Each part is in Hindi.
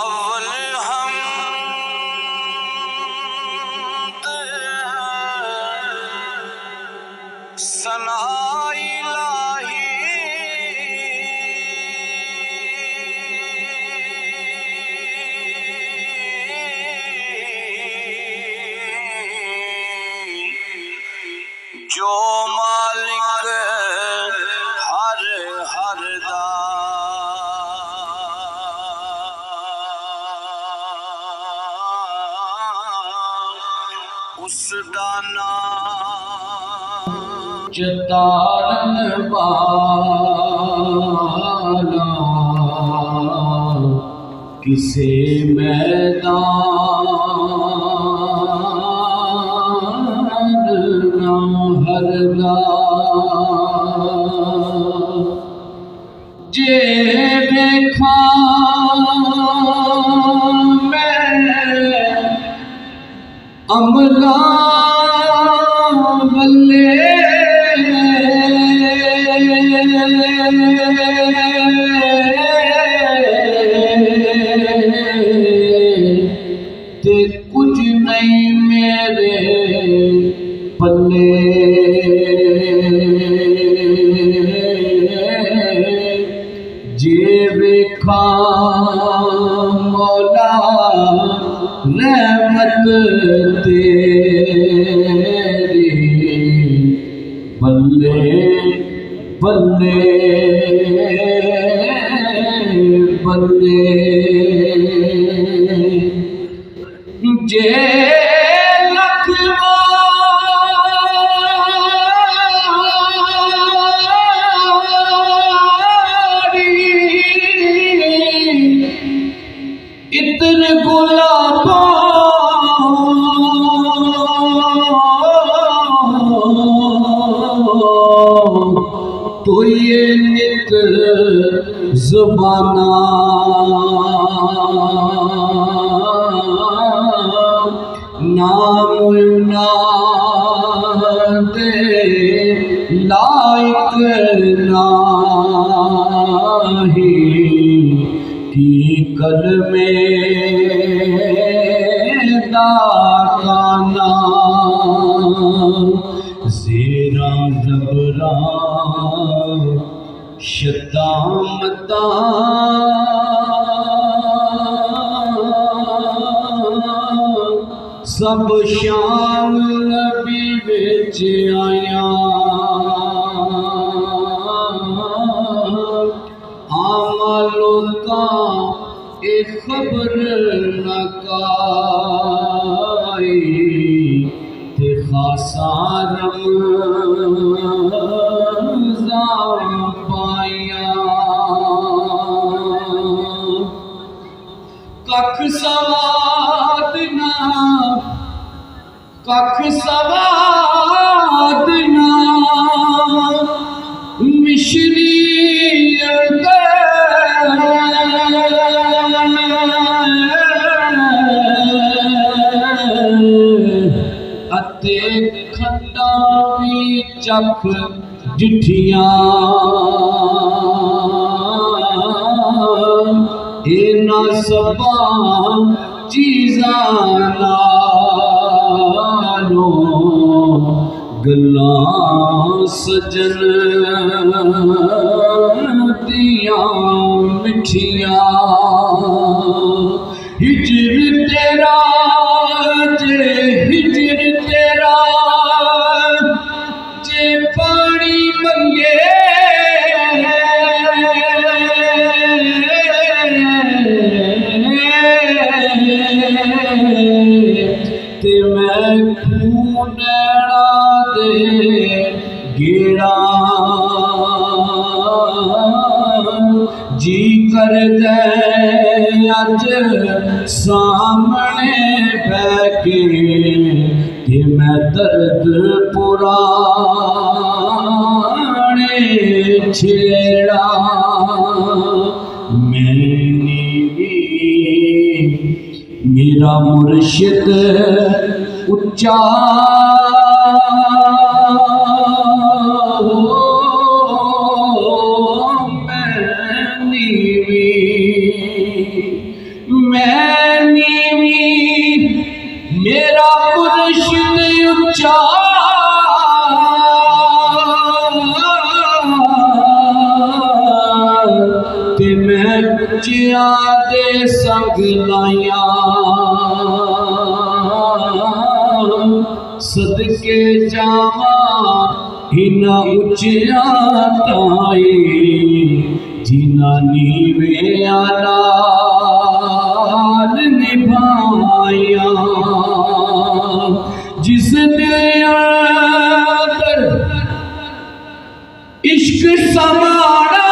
अव्वल हम सना इलाही जो मालिक हर हर दा उस दा नाम जतारन वाला किसे मैदान ना हरदा जे देखा मैं अमला बल्ले ते कुछ नहीं मेरे पल्ले जे वेखा मौला रहमत तेरी बल्ले बल्ले बल्ले जे लखवारी इतने गुलाबों तो ये नित ज़बाना नाम दे लायक नाही की कल में दाना ज़ेरा ज़बरा शतामता सब शान नबी विच आया आमलों का एक खबर न काई ते खासा रमज़ान पाया कख सवाद ना मिश्री अते खट्टा भी चख डिठियां इना सबा चीज़ां नालों गल्लां सजन दियां मिठियां हिजर तेरा जे हिजर तेरा जे पानी मंगे ते मैं खून दे गेड़ा जी कर दे अज सामने बैके कि मैं दर्द पुराने छेड़ा मैंने भी मेरा मुर्शिद उच्चा मैं नीवी मेरा मुर्शिद उच्चा ते मैं उच्चिया दे संग लाया सदके जावा इना उच्चिया ताई जिना नीविया नाल निभाया जिस दिल अंदर इश्क समाना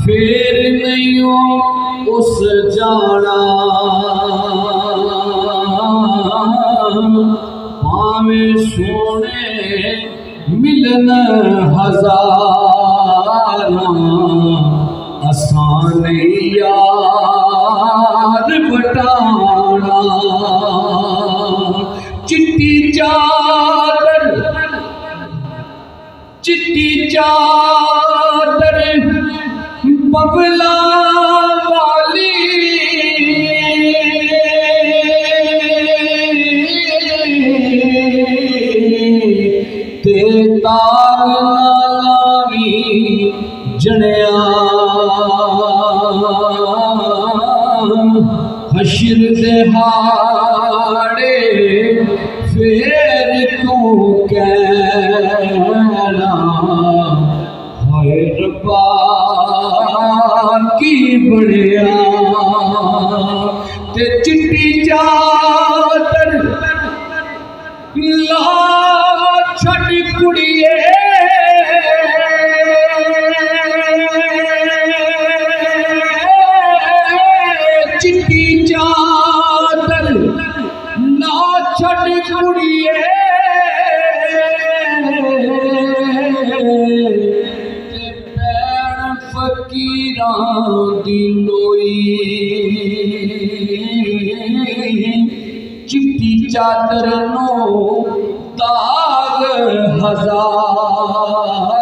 फिर नहीं उस जाना पावे सोने मिलन हजारा आसान यार बटाना चिट्टी चादर बबला वाली ते तार नामी जड़िया हशर दिहाड़े फिर तू कहना हाय रब्बा की बड़िया ते चिट्टी चादर ला छड़ कुड़िए चिट्टी चादर ला छड़ कुड़िए फकीरां दी लोई चिट्टी चादर नो दाग हजार